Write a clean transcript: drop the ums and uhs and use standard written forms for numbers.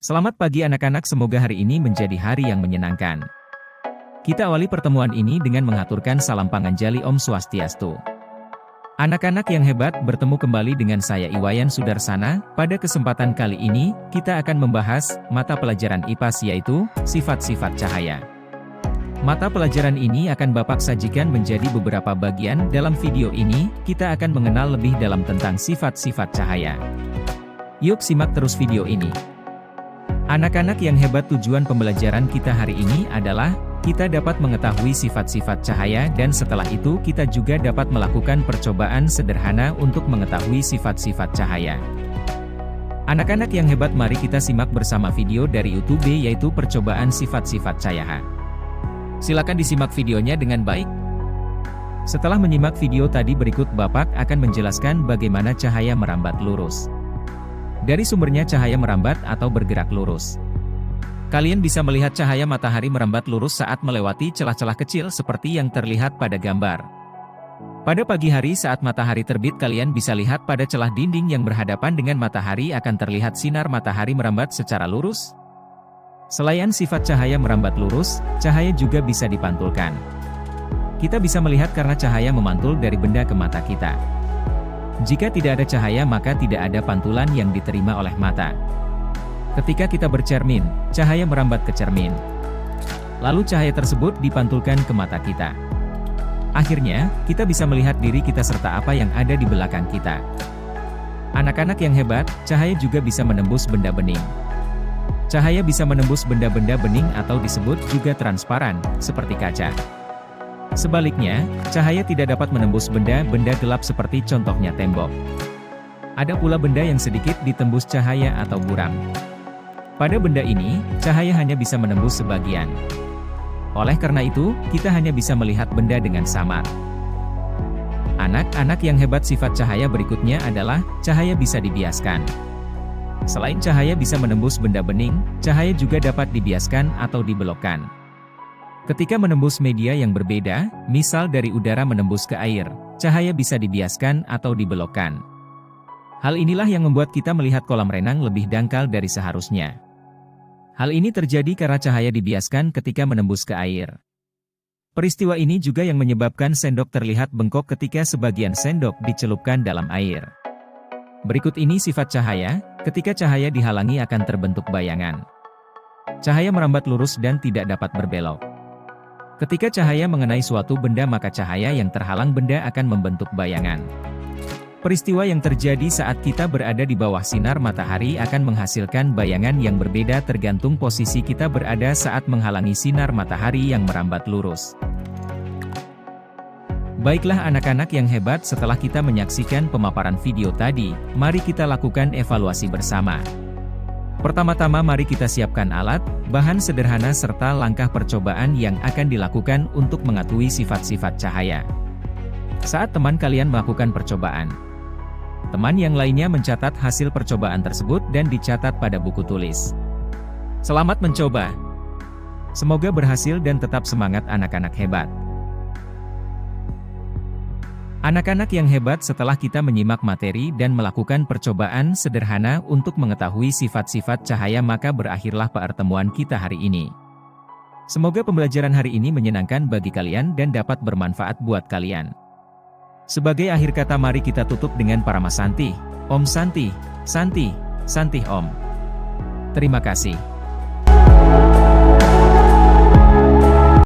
Selamat pagi anak-anak, semoga hari ini menjadi hari yang menyenangkan. Kita awali pertemuan ini dengan mengaturkan salam panganjali Om Swastiastu. Anak-anak yang hebat, bertemu kembali dengan saya Iwayan Sudarsana. Pada kesempatan kali ini, kita akan membahas mata pelajaran IPAS yaitu sifat-sifat cahaya. Mata pelajaran ini akan Bapak sajikan menjadi beberapa bagian. Dalam video ini, kita akan mengenal lebih dalam tentang sifat-sifat cahaya. Yuk simak terus video ini. Anak-anak yang hebat, tujuan pembelajaran kita hari ini adalah kita dapat mengetahui sifat-sifat cahaya dan setelah itu kita juga dapat melakukan percobaan sederhana untuk mengetahui sifat-sifat cahaya. Anak-anak yang hebat, mari kita simak bersama video dari YouTube yaitu percobaan sifat-sifat cahaya. Silakan disimak videonya dengan baik. Setelah menyimak video tadi, berikut Bapak akan menjelaskan bagaimana cahaya merambat lurus. Dari sumbernya, cahaya merambat atau bergerak lurus. Kalian bisa melihat cahaya matahari merambat lurus saat melewati celah-celah kecil seperti yang terlihat pada gambar. Pada pagi hari saat matahari terbit, kalian bisa lihat pada celah dinding yang berhadapan dengan matahari akan terlihat sinar matahari merambat secara lurus. Selain sifat cahaya merambat lurus, cahaya juga bisa dipantulkan. Kita bisa melihat karena cahaya memantul dari benda ke mata kita. Jika tidak ada cahaya, maka tidak ada pantulan yang diterima oleh mata. Ketika kita bercermin, cahaya merambat ke cermin. Lalu cahaya tersebut dipantulkan ke mata kita. Akhirnya, kita bisa melihat diri kita serta apa yang ada di belakang kita. Anak-anak yang hebat, cahaya juga bisa menembus benda bening. Cahaya bisa menembus benda-benda bening atau disebut juga transparan, seperti kaca. Sebaliknya, cahaya tidak dapat menembus benda-benda gelap seperti contohnya tembok. Ada pula benda yang sedikit ditembus cahaya atau buram. Pada benda ini, cahaya hanya bisa menembus sebagian. Oleh karena itu, kita hanya bisa melihat benda dengan samar. Anak-anak yang hebat, sifat cahaya berikutnya adalah cahaya bisa dibiaskan. Selain cahaya bisa menembus benda bening, cahaya juga dapat dibiaskan atau dibelokkan. Ketika menembus media yang berbeda, misal dari udara menembus ke air, cahaya bisa dibiaskan atau dibelokkan. Hal inilah yang membuat kita melihat kolam renang lebih dangkal dari seharusnya. Hal ini terjadi karena cahaya dibiaskan ketika menembus ke air. Peristiwa ini juga yang menyebabkan sendok terlihat bengkok ketika sebagian sendok dicelupkan dalam air. Berikut ini sifat cahaya. Ketika cahaya dihalangi akan terbentuk bayangan. Cahaya merambat lurus dan tidak dapat berbelok. Ketika cahaya mengenai suatu benda, maka cahaya yang terhalang benda akan membentuk bayangan. Peristiwa yang terjadi saat kita berada di bawah sinar matahari akan menghasilkan bayangan yang berbeda tergantung posisi kita berada saat menghalangi sinar matahari yang merambat lurus. Baiklah anak-anak yang hebat, setelah kita menyaksikan pemaparan video tadi, mari kita lakukan evaluasi bersama. Pertama-tama mari kita siapkan alat, bahan sederhana serta langkah percobaan yang akan dilakukan untuk mengetahui sifat-sifat cahaya. Saat teman kalian melakukan percobaan, teman yang lainnya mencatat hasil percobaan tersebut dan dicatat pada buku tulis. Selamat mencoba. Semoga berhasil dan tetap semangat anak-anak hebat. Anak-anak yang hebat, setelah kita menyimak materi dan melakukan percobaan sederhana untuk mengetahui sifat-sifat cahaya, maka berakhirlah pertemuan kita hari ini. Semoga pembelajaran hari ini menyenangkan bagi kalian dan dapat bermanfaat buat kalian. Sebagai akhir kata, mari kita tutup dengan Paramasanti. Om Santi, Santi, Santi Om. Terima kasih.